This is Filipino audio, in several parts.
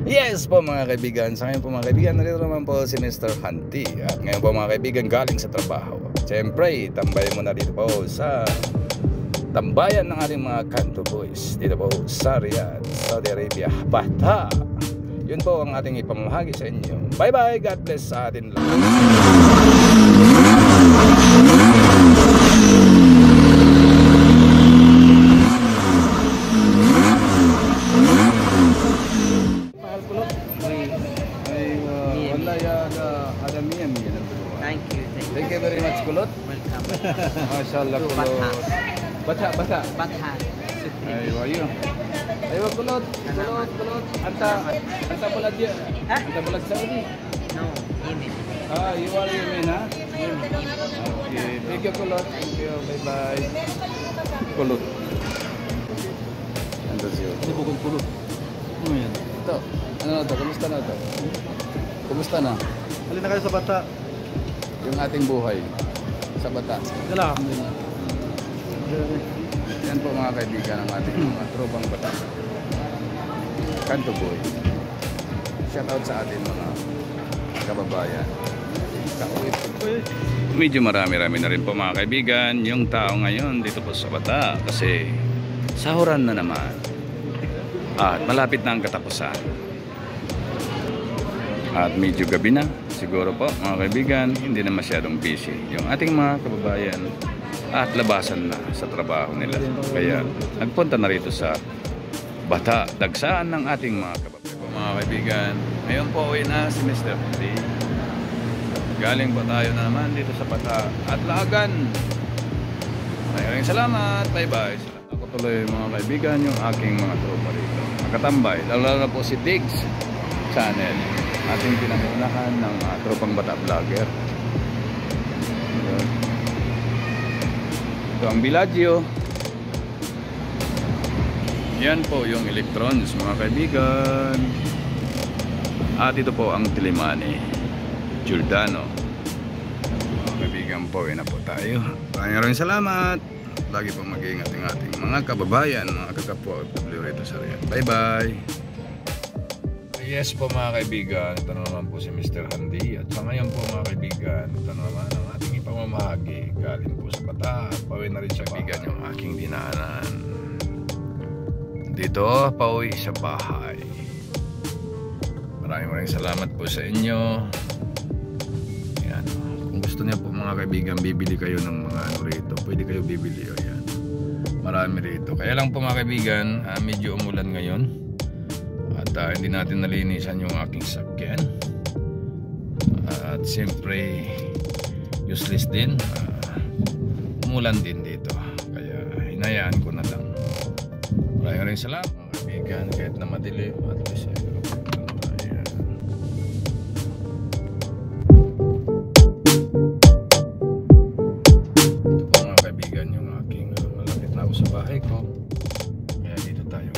Yes po mga kaibigan, sa ngayon po mga kaibigan, narito naman po si Mr. Hanti. At ngayon po mga kaibigan, galing sa trabaho. Siyempre, tambayan mo na dito po sa tambayan ng ating mga Kanto Boys. Dito po sa Riyadh, Saudi Arabia, Bata. Yun po ang ating ipamahagi sa inyo. Bye bye, God bless sa atin lahat. Thank you very much, Kulot. Welcome. Mashallah, Kulot. Bata. Aywa, yun. Aywa, Kulot. Kulot. Anta bulag yun. Anta bulag Saudi. No, Yemen. You are Yemen, ha? Yemen. Okay. Thank you, Kulot. Thank you. Bye-bye. Kulot. Ando siya. Ini bukan Kulot. Ano yan? Ito. Ano na ito? Kumusta na ito? Kumusta na? Halin na kayo sa Bata. Yung ating buhay sa Bata. Dala. Yan po mga kaibigan ng ating mga tropang Bata. Kanto Boy. Shout out sa ating mga kababayan. Medyo marami-rami na rin po mga kaibigan yung tao ngayon dito po sa Bata kasi sahuran na naman at malapit na ang katapusan at medyo gabi na siguro po mga kaibigan, hindi na masyadong busy yung ating mga kababayan at labasan na sa trabaho nila, kaya nagpunta na rito sa Bata, dagsaan ng ating mga kababayan. Mga kaibigan, ngayon po uwi na si Mr. Hanti. Galing po tayo na naman dito sa Bata at Lagan. Maraming salamat, bye bye. Ako tuloy mga kaibigan yung aking mga tropa rito, nakatambay, lalo na po si Diggs Channel, ating pinangunahan ng tropang Bata vlogger. Ito ang Bellagio. Yan po yung electrons mga kaibigan. At ito po ang Tilimani Giordano. Mga kaibigan po, na po tayo. Maraming salamat. Lagi po mag-iingat ng ating mga kababayan, mga kakapwa OFW rito sa Riyadh. Bye bye. Yes po mga kaibigan, ito naman po si Mr. Hanti. At sa ngayon po mga kaibigan, ito naman ang ating ipamamahagi. Galing po sa Bata, pauwi na rin sa kaibigan yung aking dinaanan. Dito, pauwi sa bahay. Maraming salamat po sa inyo. Yan. Kung gusto niya po mga kaibigan, bibili kayo ng mga ano rito, pwede kayo bibili. O yan. Marami rito. Kaya lang po mga kaibigan, medyo umulan ngayon. At hindi natin nalinisan yung aking sakyan. At siyempre useless din. Umulan din dito. Kaya hinayaan ko na lang. Maraming salamat mga kaibigan. Kahit na madilim at least ito po mga kaibigan yung aking malapit na ako sa bahay ko. Kaya dito tayo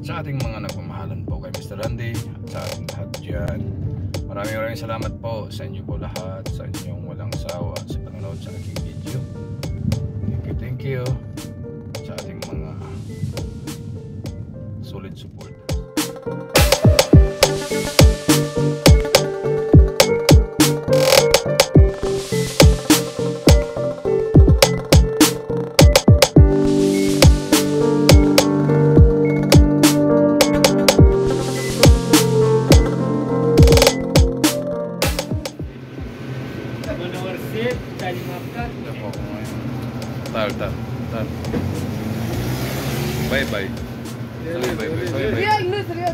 sa ating mga nagmamahalan po kay Mr. Randy at sa ating lahat dyan. Maraming salamat po sa inyo po lahat, sa inyong walang sawa sa panonood sa aking video. Thank you sa ating mga solid support. Tar. Bye bye.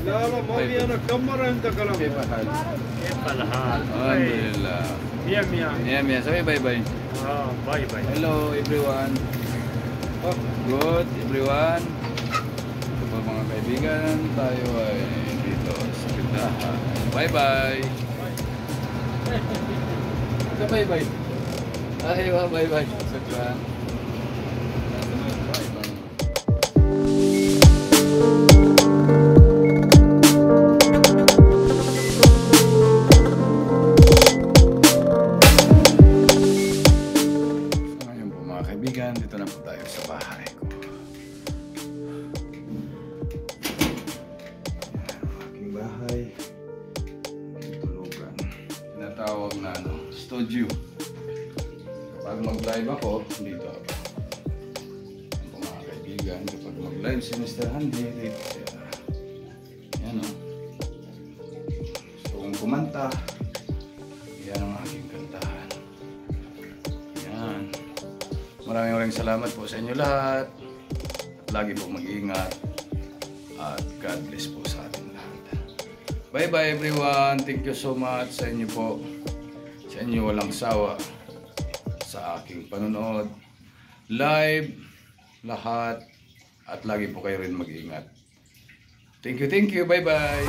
لا ما في انا كمرة انت كلام. كيف الحال؟ كيف الحال؟ الحمد لله. Mia. Sabi bye bye. باي باي. Hello everyone. Good everyone. Ito po mga kaibigan, tayo ay dito sa tindahan. Bye bye. Sa bye bye. Aywa bye bye. Sakran. Dito na po tayo sa bahay ko. studio. Kapag mag-live ako, dito ako. Mga kaibigan, kapag mag-live si Mr. Handy, dito siya. Yan o. So kung kumanta, yan ang aking kantahan. Yan. Maraming salamat po sa inyo lahat. At lagi po mag-iingat. At God bless po sa ating lahat. Bye-bye everyone. Thank you so much sa inyo po. Sa inyo walang sawa sa aking panonood. Live, lahat. At lagi po kayo rin mag-iingat. Thank you. Bye-bye.